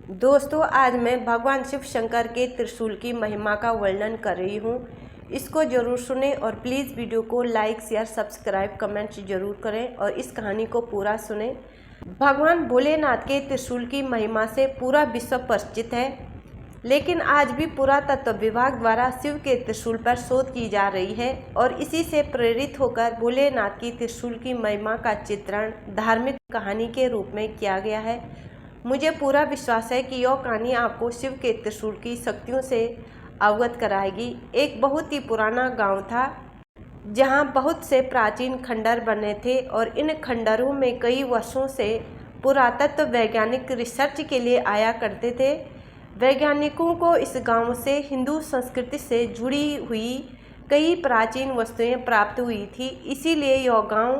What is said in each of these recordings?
दोस्तों, आज मैं भगवान शिव शंकर के त्रिशूल की महिमा का वर्णन कर रही हूँ। इसको ज़रूर सुनें और प्लीज़ वीडियो को लाइक, शेयर, सब्सक्राइब, कमेंट्स ज़रूर करें और इस कहानी को पूरा सुनें। भगवान भोलेनाथ के त्रिशूल की महिमा से पूरा विश्व परिचित है, लेकिन आज भी पुरातत्व विभाग द्वारा शिव के त्रिशूल पर शोध की जा रही है और इसी से प्रेरित होकर भोलेनाथ की त्रिशूल की महिमा का चित्रण धार्मिक कहानी के रूप में किया गया है। मुझे पूरा विश्वास है कि यह कहानी आपको शिव के त्रिशूल की शक्तियों से अवगत कराएगी। एक बहुत ही पुराना गांव था जहां बहुत से प्राचीन खंडर बने थे और इन खंडरों में कई वर्षों से पुरातत्व वैज्ञानिक रिसर्च के लिए आया करते थे। वैज्ञानिकों को इस गांव से हिंदू संस्कृति से जुड़ी हुई कई प्राचीन वस्तुएं प्राप्त हुई थी, इसीलिए यह गांव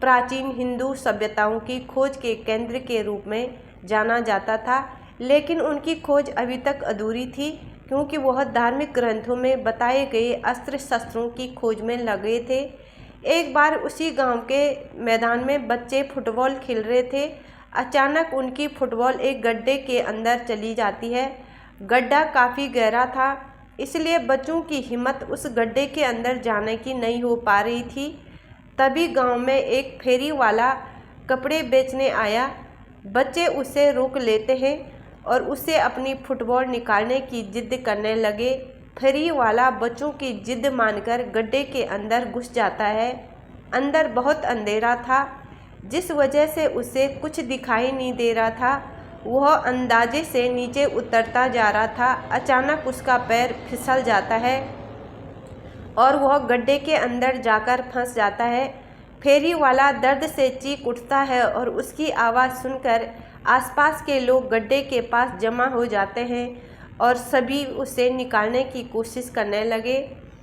प्राचीन हिंदू सभ्यताओं की खोज के केंद्र के रूप में जाना जाता था। लेकिन उनकी खोज अभी तक अधूरी थी, क्योंकि वह धार्मिक ग्रंथों में बताए गए अस्त्र शस्त्रों की खोज में लगे थे। एक बार उसी गांव के मैदान में बच्चे फुटबॉल खेल रहे थे। अचानक उनकी फुटबॉल एक गड्ढे के अंदर चली जाती है। गड्ढा काफ़ी गहरा था, इसलिए बच्चों की हिम्मत उस गड्ढे के अंदर जाने की नहीं हो पा रही थी। तभी गांव में एक फेरी वाला कपड़े बेचने आया। बच्चे उसे रोक लेते हैं और उसे अपनी फुटबॉल निकालने की जिद करने लगे। फेरी वाला बच्चों की जिद मानकर गड्ढे के अंदर घुस जाता है। अंदर बहुत अंधेरा था, जिस वजह से उसे कुछ दिखाई नहीं दे रहा था। वह अंदाजे से नीचे उतरता जा रहा था। अचानक उसका पैर फिसल जाता है और वह गड्ढे के अंदर जाकर फंस जाता है। फेरी वाला दर्द से चीख उठता है और उसकी आवाज़ सुनकर आसपास के लोग गड्ढे के पास जमा हो जाते हैं और सभी उसे निकालने की कोशिश करने लगे।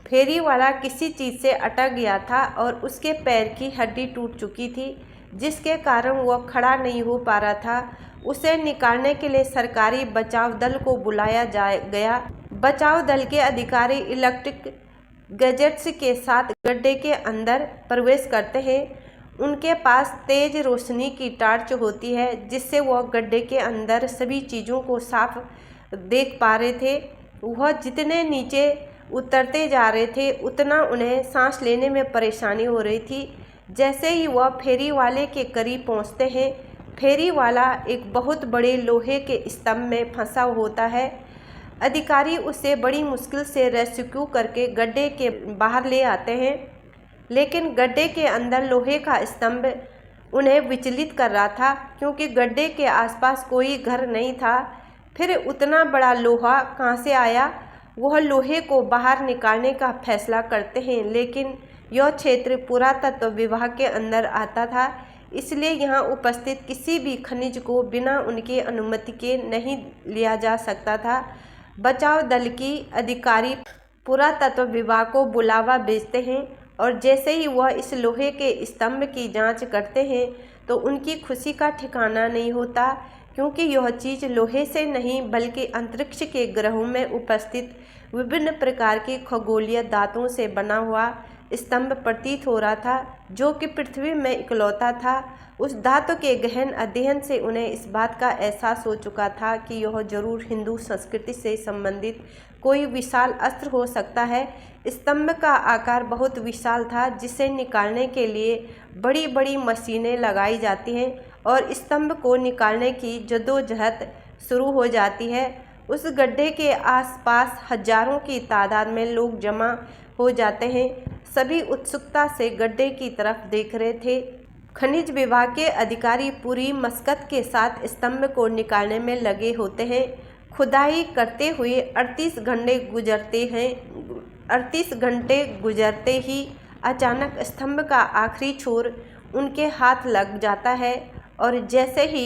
फेरी वाला किसी चीज़ से अटक गया था और उसके पैर की हड्डी टूट चुकी थी, जिसके कारण वह खड़ा नहीं हो पा रहा था। उसे निकालने के लिए सरकारी बचाव दल को बुलाया गया। बचाव दल के अधिकारी इलेक्ट्रिक गैजेट्स के साथ गड्ढे के अंदर प्रवेश करते हैं। उनके पास तेज रोशनी की टार्च होती है, जिससे वह गड्ढे के अंदर सभी चीज़ों को साफ देख पा रहे थे। वह जितने नीचे उतरते जा रहे थे, उतना उन्हें सांस लेने में परेशानी हो रही थी। जैसे ही वह फेरी वाले के करीब पहुंचते हैं, फेरी वाला एक बहुत बड़े लोहे के स्तंभ में फंसा होता है। अधिकारी उसे बड़ी मुश्किल से रेस्क्यू करके गड्ढे के बाहर ले आते हैं, लेकिन गड्ढे के अंदर लोहे का स्तंभ उन्हें विचलित कर रहा था, क्योंकि गड्ढे के आसपास कोई घर नहीं था। फिर उतना बड़ा लोहा कहाँ से आया? वह लोहे को बाहर निकालने का फैसला करते हैं, लेकिन यह क्षेत्र पुरातत्व विभाग के अंदर आता था, इसलिए यहाँ उपस्थित किसी भी खनिज को बिना उनके अनुमति के नहीं लिया जा सकता था। बचाव दल की अधिकारी पुरातत्व विभाग को बुलावा भेजते हैं और जैसे ही वह इस लोहे के स्तंभ की जांच करते हैं तो उनकी खुशी का ठिकाना नहीं होता, क्योंकि यह चीज़ लोहे से नहीं बल्कि अंतरिक्ष के ग्रहों में उपस्थित विभिन्न प्रकार के खगोलीय धातुओं से बना हुआ स्तंभ प्रतीत हो रहा था, जो कि पृथ्वी में इकलौता था। उस धातु के गहन अध्ययन से उन्हें इस बात का एहसास हो चुका था कि यह जरूर हिंदू संस्कृति से संबंधित कोई विशाल अस्त्र हो सकता है। स्तंभ का आकार बहुत विशाल था, जिसे निकालने के लिए बड़ी बड़ी मशीनें लगाई जाती हैं और स्तंभ को निकालने की जद्दोजहद शुरू हो जाती है। उस गड्ढे के आसपास हजारों की तादाद में लोग जमा हो जाते हैं। सभी उत्सुकता से गड्ढे की तरफ देख रहे थे। खनिज विभाग के अधिकारी पूरी मशक्कत के साथ स्तंभ को निकालने में लगे होते हैं। खुदाई करते हुए 38 घंटे गुजरते ही अचानक स्तंभ का आखिरी छोर उनके हाथ लग जाता है और जैसे ही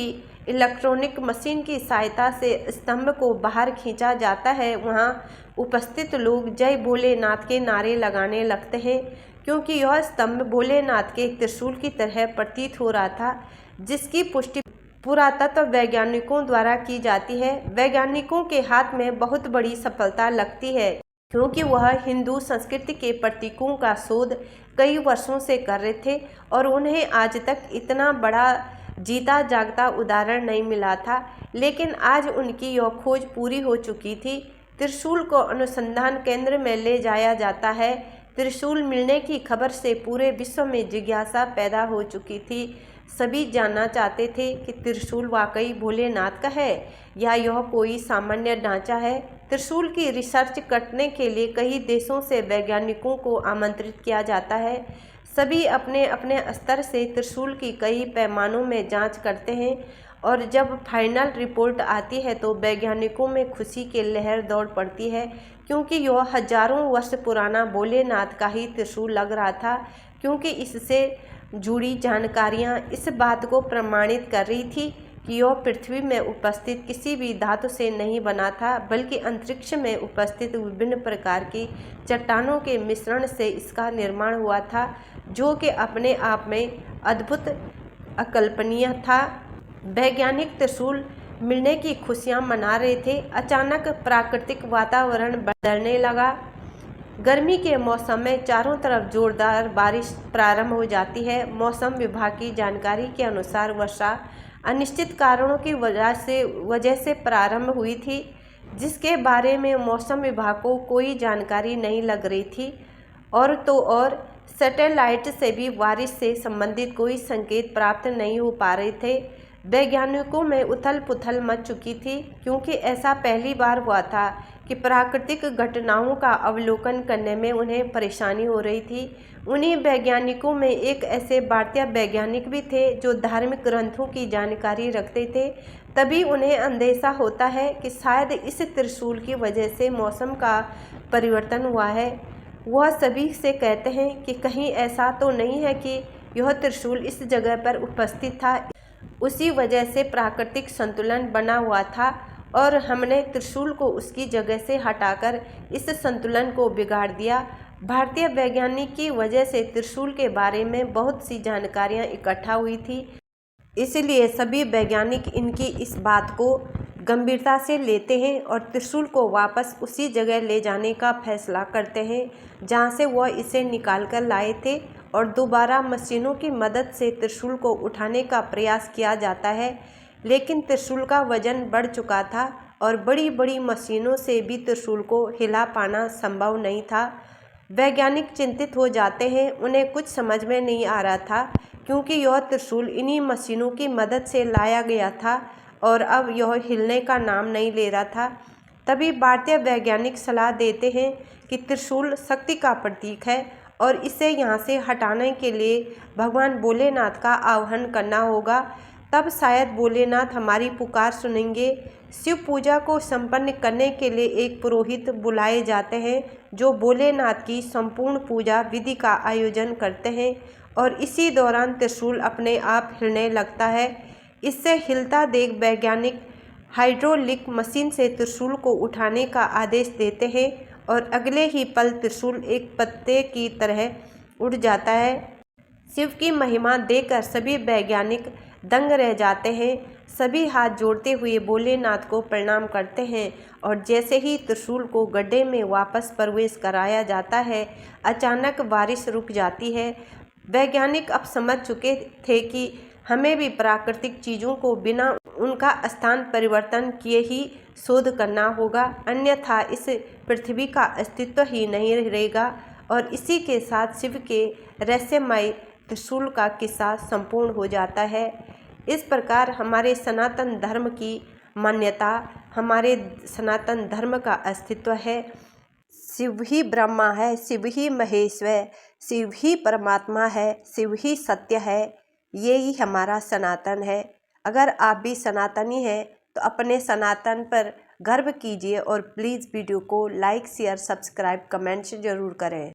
इलेक्ट्रॉनिक मशीन की सहायता से स्तंभ को बाहर खींचा जाता है, वहाँ उपस्थित लोग जय भोलेनाथ के नारे लगाने लगते हैं, क्योंकि यह स्तंभ भोलेनाथ के त्रिशूल की तरह प्रतीत हो रहा था, जिसकी पुष्टि पुरातत्व वैज्ञानिकों द्वारा की जाती है। वैज्ञानिकों के हाथ में बहुत बड़ी सफलता लगती है, क्योंकि वह हिंदू संस्कृति के प्रतीकों का शोध कई वर्षों से कर रहे थे और उन्हें आज तक इतना बड़ा जीता जागता उदाहरण नहीं मिला था, लेकिन आज उनकी यह खोज पूरी हो चुकी थी। त्रिशूल को अनुसंधान केंद्र में ले जाया जाता है। त्रिशूल मिलने की खबर से पूरे विश्व में जिज्ञासा पैदा हो चुकी थी। सभी जानना चाहते थे कि त्रिशूल वाकई भोलेनाथ का है या यह कोई सामान्य ढांचा है। त्रिशूल की रिसर्च करने के लिए कई देशों से वैज्ञानिकों को आमंत्रित किया जाता है। सभी अपने अपने स्तर से त्रिशूल की कई पैमानों में जांच करते हैं और जब फाइनल रिपोर्ट आती है तो वैज्ञानिकों में खुशी की लहर दौड़ पड़ती है, क्योंकि यह हजारों वर्ष पुराना भोलेनाथ का ही त्रिशूल लग रहा था। क्योंकि इससे जुड़ी जानकारियां इस बात को प्रमाणित कर रही थी कि यह पृथ्वी में उपस्थित किसी भी धातु से नहीं बना था, बल्कि अंतरिक्ष में उपस्थित विभिन्न प्रकार की चट्टानों के मिश्रण से इसका निर्माण हुआ था, जो कि अपने आप में अद्भुत अकल्पनीय था। वैज्ञानिक त्रिशूल मिलने की खुशियां मना रहे थे। अचानक प्राकृतिक वातावरण बदलने लगा। गर्मी के मौसम में चारों तरफ जोरदार बारिश प्रारंभ हो जाती है। मौसम विभाग की जानकारी के अनुसार वर्षा अनिश्चित कारणों की वजह से प्रारंभ हुई थी, जिसके बारे में मौसम विभाग को कोई जानकारी नहीं लग रही थी। और तो और सैटेलाइट से भी बारिश से संबंधित कोई संकेत प्राप्त नहीं हो पा रहे थे। वैज्ञानिकों में उथल पुथल मच चुकी थी, क्योंकि ऐसा पहली बार हुआ था कि प्राकृतिक घटनाओं का अवलोकन करने में उन्हें परेशानी हो रही थी। उन्हीं वैज्ञानिकों में एक ऐसे भारतीय वैज्ञानिक भी थे जो धार्मिक ग्रंथों की जानकारी रखते थे। तभी उन्हें अंदेशा होता है कि शायद इस त्रिशूल की वजह से मौसम का परिवर्तन हुआ है। वह सभी से कहते हैं कि कहीं ऐसा तो नहीं है कि यह त्रिशूल इस जगह पर उपस्थित था, उसी वजह से प्राकृतिक संतुलन बना हुआ था और हमने त्रिशूल को उसकी जगह से हटाकर इस संतुलन को बिगाड़ दिया। भारतीय वैज्ञानिक की वजह से त्रिशूल के बारे में बहुत सी जानकारियां इकट्ठा हुई थी, इसलिए सभी वैज्ञानिक इनकी इस बात को गंभीरता से लेते हैं और त्रिशूल को वापस उसी जगह ले जाने का फैसला करते हैं जहां से वह इसे निकाल कर लाए थे, और दोबारा मशीनों की मदद से त्रिशूल को उठाने का प्रयास किया जाता है। लेकिन त्रिशूल का वजन बढ़ चुका था और बड़ी बड़ी मशीनों से भी त्रिशूल को हिला पाना संभव नहीं था। वैज्ञानिक चिंतित हो जाते हैं। उन्हें कुछ समझ में नहीं आ रहा था, क्योंकि यह त्रिशूल इन्हीं मशीनों की मदद से लाया गया था और अब यह हिलने का नाम नहीं ले रहा था। तभी भारतीय वैज्ञानिक सलाह देते हैं कि त्रिशूल शक्ति का प्रतीक है और इसे यहाँ से हटाने के लिए भगवान भोलेनाथ का आह्वान करना होगा, तब शायद भोलेनाथ हमारी पुकार सुनेंगे। शिव पूजा को संपन्न करने के लिए एक पुरोहित बुलाए जाते हैं, जो भोलेनाथ की संपूर्ण पूजा विधि का आयोजन करते हैं और इसी दौरान त्रिशूल अपने आप हिलने लगता है। इससे हिलता देख वैज्ञानिक हाइड्रोलिक मशीन से त्रिशूल को उठाने का आदेश देते हैं और अगले ही पल त्रिशूल एक पत्ते की तरह उड़ जाता है। शिव की महिमा देखकर सभी वैज्ञानिक दंग रह जाते हैं। सभी हाथ जोड़ते हुए भोलेनाथ को प्रणाम करते हैं और जैसे ही त्रिशूल को गड्ढे में वापस प्रवेश कराया जाता है, अचानक बारिश रुक जाती है। वैज्ञानिक अब समझ चुके थे कि हमें भी प्राकृतिक चीज़ों को बिना उनका स्थान परिवर्तन किए ही शोध करना होगा, अन्यथा इस पृथ्वी का अस्तित्व ही नहीं रहेगा। और इसी के साथ शिव के रहस्यमय त्रिशूल का किस्सा संपूर्ण हो जाता है। इस प्रकार हमारे सनातन धर्म की मान्यता, हमारे सनातन धर्म का अस्तित्व है। शिव ही ब्रह्मा है, शिव ही महेश्वर, शिव ही परमात्मा है, शिव ही सत्य है। ये ही हमारा सनातन है। अगर आप भी सनातनी हैं तो अपने सनातन पर गर्व कीजिए और प्लीज़ वीडियो को लाइक, शेयर, सब्सक्राइब, कमेंट्स ज़रूर करें।